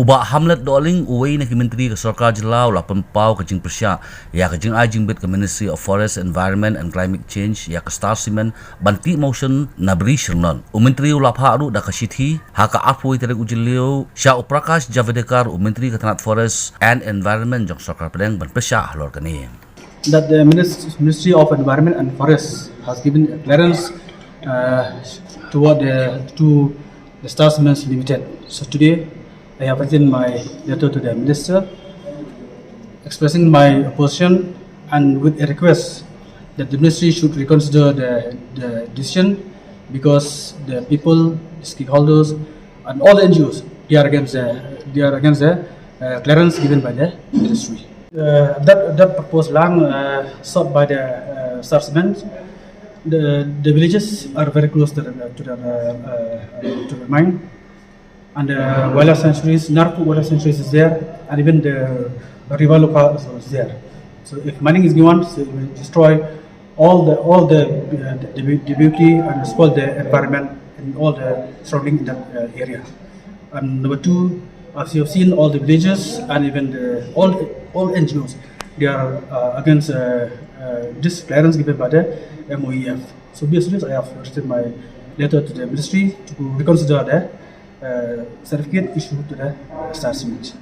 Uba hamlet doling uway na kimentri ke Sarkar Jelau la pempau ke jing persya ya ke jing ajing bit ke Ministry of Forest, Environment and Climate Change ya ke Star Cement banti motion na beri shernon. Umentri ulap haru da ke Shithi haka apui terek ujilio Sya Prakash Javadekar umentri ke Tanat Forest and Environment jong Sarkar Padang ban persya halor kani. That the Ministry of Environment and Forest has given clearance to the Star Cement Limited. So today I have written my letter to the Minister expressing my opposition and with a request that the Ministry should reconsider the decision because the people, the stakeholders and all the NGOs, they are against the clearance given by the Ministry. That proposed land sought by the Star Cement, the villages are very close to the mine, and the wildlife sanctuaries, Narpu wildlife sanctuaries is there, and even the river local is there. So if mining is given, so it will destroy all the beauty and spoil the environment in all the surrounding that area. And number two, as you have seen, all the villages and even all NGOs, they are against this clearance given by the MOEF. So basically, I have written my letter to the Ministry to reconsider the certificate issued to the Star Cement.